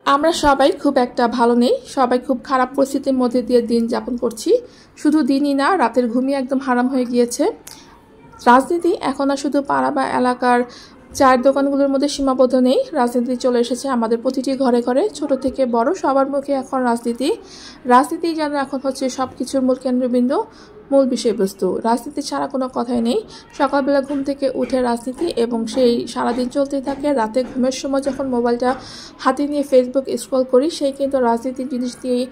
আমরা সবাই খুব একটা ভালো নেই, সবাই খুব খারাপ পরিস্থিতির মধ্যে দিয়ে দিন যাপন করছি। শুধু দিনই না, রাতের ঘুমই একদম হারাম হয়ে গিয়েছে। রাজনীতি এখন আর শুধু পাড়া বা এলাকার চায়ের দোকানগুলোর মধ্যে সীমাবদ্ধ নেই, রাজনীতি চলে এসেছে আমাদের প্রতিটি ঘরে ঘরে, ছোট থেকে বড় সবার মুখে এখন রাজনীতি যেন এখন হচ্ছে সব কিছুর মূল কেন্দ্রবিন্দু, মূল বিষয়বস্তু। রাজনীতি ছাড়া কোনো কথাই নেই। সকালবেলা ঘুম থেকে উঠে রাজনীতি এবং সেই সারাদিন চলতেই থাকে। রাতে ঘুমের সময় যখন মোবাইলটা হাতে নিয়ে ফেসবুক স্ক্রল করি, সেই কিন্তু রাজনীতির জিনিস দিয়েই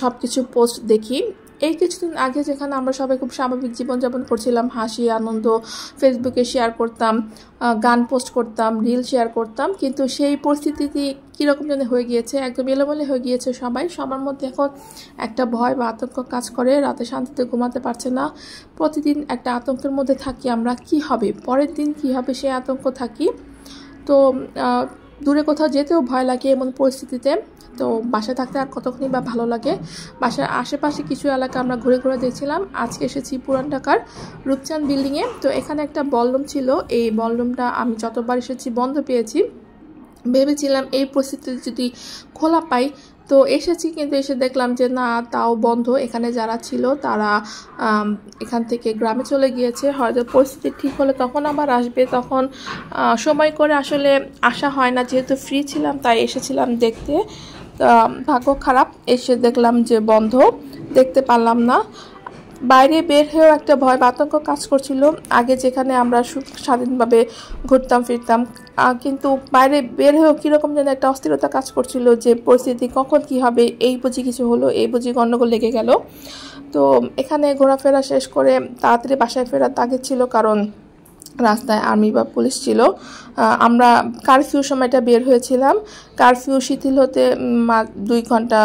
সব কিছু পোস্ট দেখি। এই কিছুদিন আগে যেখানে আমরা সবাই খুব স্বাভাবিক জীবনযাপন করছিলাম, হাসি আনন্দ ফেসবুকে শেয়ার করতাম, গান পোস্ট করতাম, রিল শেয়ার করতাম, কিন্তু সেই পরিস্থিতি কীরকম যেন হয়ে গিয়েছে, একদম এলোমেলো হয়ে গিয়েছে। সবার মধ্যে এখন একটা ভয় বা আতঙ্ক কাজ করে, রাতে শান্তিতে ঘুমাতে পারছে না। প্রতিদিন একটা আতঙ্কের মধ্যে থাকি আমরা, কি হবে পরের দিন, কি হবে সেই আতঙ্ক থাকি। তো দূরে কোথাও যেতেও ভয় লাগে এমন পরিস্থিতিতে। তো বাসায় থাকতে আর কতক্ষণই বা ভালো লাগে। বাসার আশেপাশে কিছু এলাকা আমরা ঘুরে ঘুরে দেখছিলাম। আজকে এসেছি পুরান ঢাকার রূপচাঁদ বিল্ডিংয়ে। তো এখানে একটা বলরুম ছিল, এই বলরুমটা আমি যতবার এসেছি বন্ধ পেয়েছি। ভেবেছিলাম এই পরিস্থিতিতে যদি খোলা পাই তো এসেছি, কিন্তু এসে দেখলাম যে না, তাও বন্ধ। এখানে যারা ছিল তারা এখান থেকে গ্রামে চলে গিয়েছে। হয়তো পরিস্থিতি ঠিক হলে তখন আবার আসবে, তখন সময় করে আসলে আসা হয় না। যেহেতু ফ্রি ছিলাম তাই এসেছিলাম দেখতে। ভাগ্য খারাপ, এসে দেখলাম যে বন্ধ, দেখতে পারলাম না। বাইরে বের হয়েও একটা ভয় বা আতঙ্ক কাজ করছিল। আগে যেখানে আমরা স্বাধীনভাবে ঘুরতাম ফিরতাম, কিন্তু বাইরে বের হয়েও কীরকম যেন একটা অস্থিরতা কাজ করছিল, যে পরিস্থিতি কখন কি হবে, এই বুঝি কিছু হলো, এই বুঝি গণ্ডগোল লেগে গেল। তো এখানে ঘোরাফেরা শেষ করে তাড়াতাড়ি বাসায় ফেরার তাগিদ ছিল, কারণ রাস্তায় আর্মি বা পুলিশ ছিল। আমরা কারফিউ সময়টা বের হয়েছিলাম। কারফিউ শিথিল হতে 2 ঘন্টা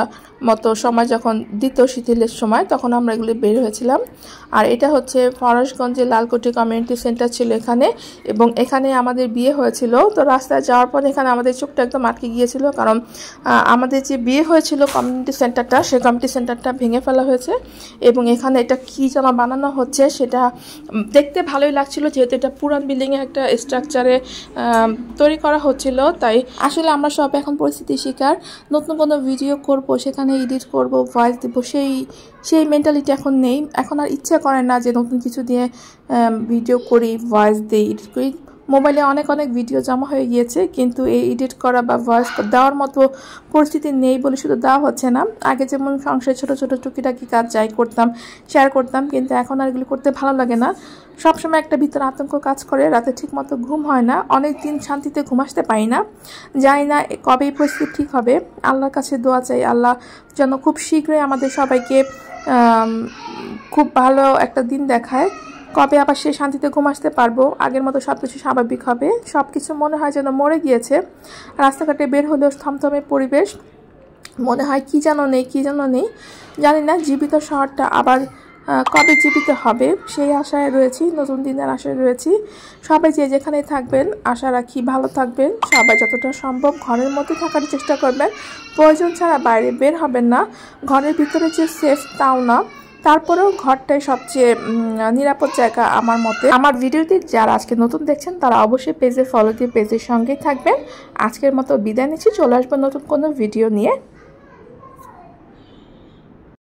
মতো সময়, যখন দ্বিতীয় শিথিলের সময়, তখন আমরা এগুলি বের হয়েছিলাম। আর এটা হচ্ছে ফরাসগঞ্জে লালকুটি কমিউনিটি সেন্টার ছিল এখানে, এবং এখানে আমাদের বিয়ে হয়েছিল। তো রাস্তায় যাওয়ার পর এখানে আমাদের চোখটা একদম আটকে গিয়েছিল, কারণ আমাদের যে বিয়ে হয়েছিল কমিউনিটি সেন্টারটা, সেই কমিউনিটি সেন্টারটা ভেঙে ফেলা হয়েছে, এবং এখানে এটা কী যেন বানানো হচ্ছে। সেটা দেখতে ভালোই লাগছিল, যেহেতু এটা পুরান বিল্ডিংয়ে একটা স্ট্রাকচারে তৈরি করা হচ্ছিল। তাই আসলে আমরা সব এখন পরিস্থিতির শিকার। নতুন কোনো ভিডিও করব, সেখানে এডিট করব, ভয়েস দেব, সেই মেন্টালিটি এখন নেই। এখন আর ইচ্ছা করে না যে নতুন কিছু দিয়ে ভিডিও করি, ভয়েস দিই, এডিট করি। মোবাইলে অনেক ভিডিও জমা হয়ে গিয়েছে, কিন্তু এই এডিট করা বা ভয়েস দেওয়ার মতো পরিস্থিতি নেই বলে শুধু দেওয়া হচ্ছে না। আগে যেমন সংসারে ছোটো ছোটো টুকিটাকি কাজ যাই করতাম, শেয়ার করতাম, কিন্তু এখন আর এগুলো করতে ভালো লাগে না। সবসময় একটা ভিতরে আতঙ্ক কাজ করে, রাতে ঠিক মতো ঘুম হয় না, অনেক দিন শান্তিতে ঘুম আসতে পারি না। জানি না কবে এই পরিস্থিতি ঠিক হবে। আল্লাহর কাছে দোয়া চাই, আল্লাহ যেন খুব শীঘ্রই আমাদের সবাইকে খুব ভালো একটা দিন দেখায়। কবে আবার সে শান্তিতে ঘুম আসতে পারবো, আগের মতো সব কিছু স্বাভাবিক হবে। সব কিছু মনে হয় যেন মরে গিয়েছে। রাস্তাঘাটে বের হলেও থমথমে পরিবেশ, মনে হয় কি যেন নেই। জানি না জীবিত শহরটা আবার কবে জীবিত হবে, সেই আশায় রয়েছি, নতুন দিনের আশায় রয়েছি। সবাই যে যেখানে থাকবেন, আশা রাখি ভালো থাকবেন। সবাই যতটা সম্ভব ঘরের মধ্যে থাকার চেষ্টা করবেন, প্রয়োজন ছাড়া বাইরে বের হবেন না। ঘরের ভিতরে যে সেফ তাও না, তারপরেও ঘরটাই সবচেয়ে নিরাপদ জায়গা আমার মতে। আমার ভিডিওটি যারা আজকে নতুন দেখছেন তারা অবশ্যই পেজে ফলো দিয়ে পেজের সঙ্গেই থাকবেন। আজকের মতো বিদায় নিচ্ছি, চলে আসবো নতুন কোনো ভিডিও নিয়ে।